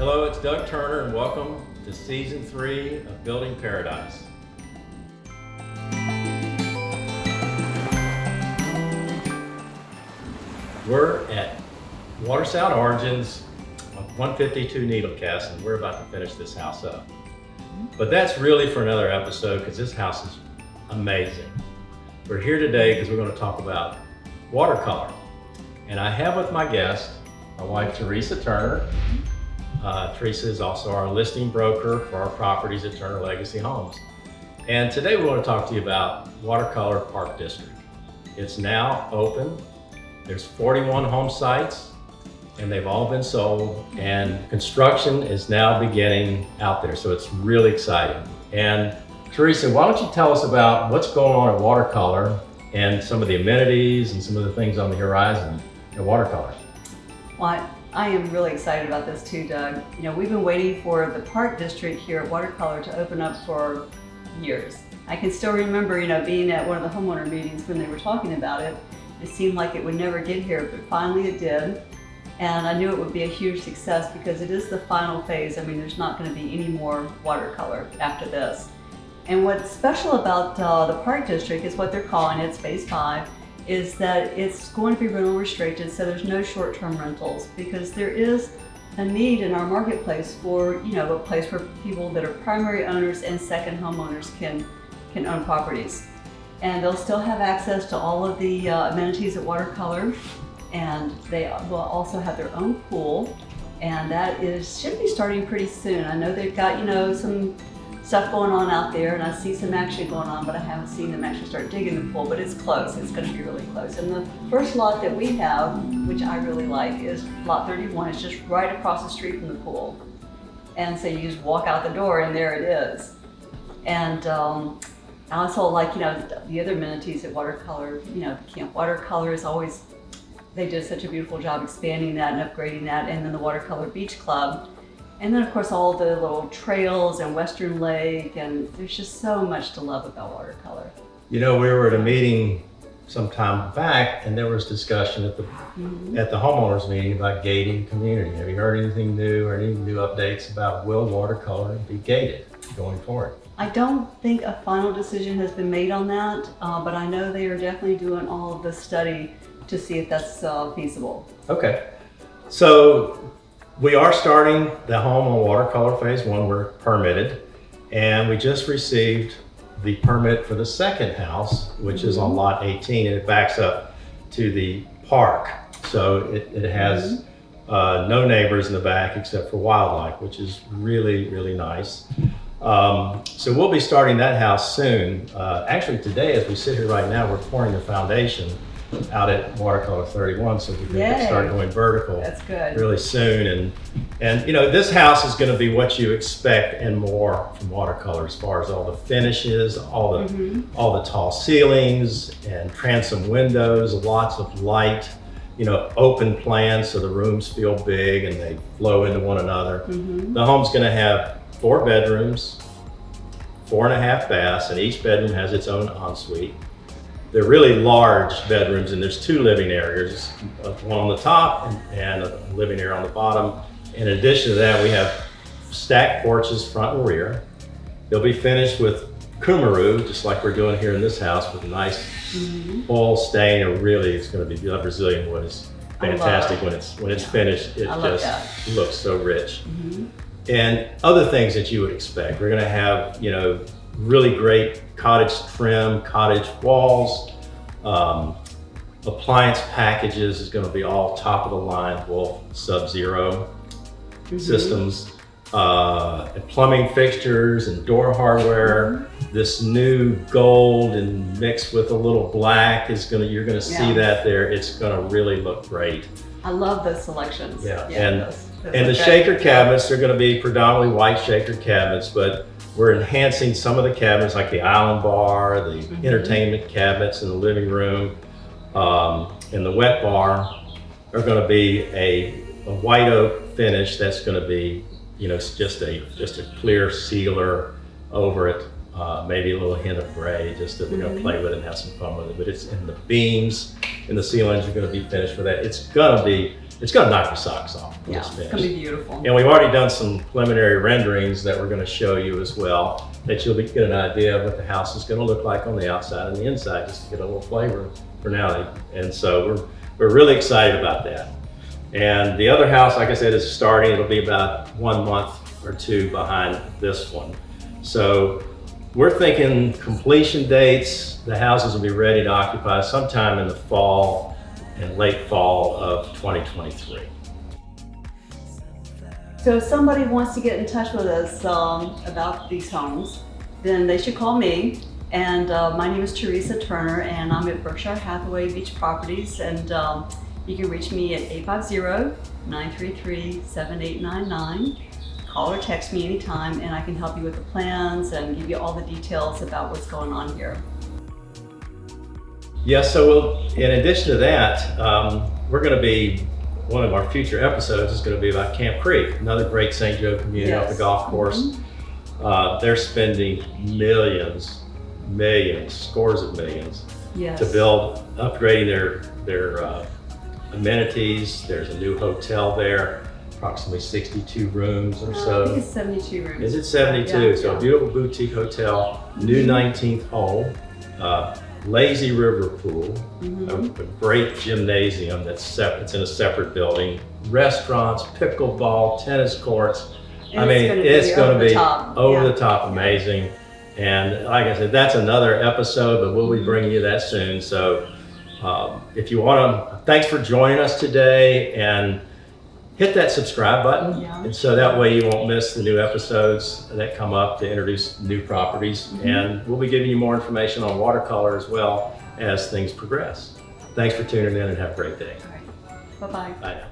Hello, it's Doug Turner and welcome to Season 3 of Building Paradise. We're at Water Sound Origins on 152 Needlecast and we're about to finish this house up. But that's really for another episode because this house is amazing. We're here today because we're going to talk about watercolor. And I have with my guest, my wife Teresa Turner. Teresa is also our listing broker for our properties at Turner Legacy Homes. And today we want to talk to you about Watercolor Park District. It's now open. There's 41 home sites and they've all been sold and construction is now beginning out there. So it's really exciting. And Teresa, why don't you tell us about what's going on at Watercolor and some of the amenities and some of the things on the horizon at Watercolor? Well, I am really excited about this too, Doug. You know, we've been waiting for the Park District here at Watercolor to open up for years. I can still remember, being at one of the homeowner meetings when they were talking about it. It seemed like it would never get here, but finally it did. And I knew it would be a huge success because it is the final phase. I mean, there's not going to be any more watercolor after this. And what's special about the Park District is what they're calling it, Phase 5, is that it's going to be rental restricted, so there's no short-term rentals because there is a need in our marketplace for, a place where people that are primary owners and second homeowners can own properties. And they'll still have access to all of the amenities at Watercolor, and they will also have their own pool, and that should be starting pretty soon. I know they've got, some stuff going on out there, and I see some action going on, but I haven't seen them actually start digging the pool, but it's close. It's going to be really close. And the first lot that we have, which I really like, is lot 31. It's just right across the street from the pool. And so you just walk out the door and there it is. And I also like, the other amenities at Watercolor. Camp Watercolor is always, they did such a beautiful job expanding that and upgrading that. And then the Watercolor Beach Club. And then of course all the little trails and Western Lake, and there's just so much to love about Watercolor. We were at a meeting some time back and there was discussion at the homeowners meeting about gating community. Have you heard anything new or any new updates about will Watercolor be gated going forward? I don't think a final decision has been made on that, but I know they are definitely doing all of the study to see if that's feasible. Okay, so we are starting the home on Watercolor Phase 1. We're permitted, and we just received the permit for the second house, which is on lot 18, and it backs up to the park. So it has no neighbors in the back except for wildlife, which is really, really nice. So we'll be starting that house soon. Actually today, as we sit here right now, we're pouring the foundation out at Watercolor 31, so we can start going vertical. That's good. Really soon. And this house is going to be what you expect and more from Watercolor, as far as all the finishes, all the tall ceilings and transom windows, lots of light, open plans so the rooms feel big and they flow into one another. The home's going to have 4 bedrooms, 4.5 baths, and each bedroom has its own ensuite. They're really large bedrooms, and there's 2 living areas, one on the top and a living area on the bottom. In addition to that, we have stacked porches front and rear. They'll be finished with kumaru, just like we're doing here in this house, with a nice oil stain. It's going to be Brazilian wood. It's fantastic when it's finished. It just looks so rich. And other things that you would expect. We're going to have, really great cottage trim, cottage walls. Appliance packages is going to be all top of the line Wolf Sub-Zero systems. Plumbing fixtures and door hardware. This new gold and mixed with a little black you're going to see that there. It's going to really look great. I love those selections. And the shaker cabinets, they're going to be predominantly white shaker cabinets, but we're enhancing some of the cabinets like the island bar, the entertainment cabinets in the living room, and the wet bar are going to be a white oak finish that's going to be, just a clear sealer over it, maybe a little hint of gray, just that we're going to play with it and have some fun with it. But it's in the beams and the ceilings are going to be finished with that. It's going to be it's going to knock your socks off. when Yeah, it's it's finished. gonna be beautiful. And we've already done some preliminary renderings that we're going to show you as well, that you'll get an idea of what the house is going to look like on the outside and the inside, just to get a little flavor for now. And so we're really excited about that. And the other house, like I said, is starting. It'll be about 1 month or two behind this one. So we're thinking completion dates, the houses will be ready to occupy sometime in the fall and late fall of 2023. So if somebody wants to get in touch with us about these homes, then they should call me. And my name is Teresa Turner, and I'm at Berkshire Hathaway Beach Properties. And you can reach me at 850-933-7899. Call or text me anytime, and I can help you with the plans and give you all the details about what's going on here. Yeah, so in addition to that, we're going to be, one of our future episodes is going to be about Camp Creek, another great St. Joe community off the golf course. They're spending millions, scores of millions to build, upgrading their amenities. There's a new hotel there, approximately 62 rooms or so. I think it's 72 rooms. Is it 72? Yeah, So yeah. a beautiful boutique hotel, new 19th hole, lazy river pool, a great gymnasium it's in a separate building, restaurants, pickleball, tennis courts. And it's going to be over the top amazing. And like I said, that's another episode, but we'll be bringing you that soon. So if you want to, thanks for joining us today, and hit that subscribe button. And so that way you won't miss the new episodes that come up to introduce new properties. And we'll be giving you more information on watercolor as well as things progress. Thanks for tuning in, and have a great day. All right. Bye-bye. Bye now.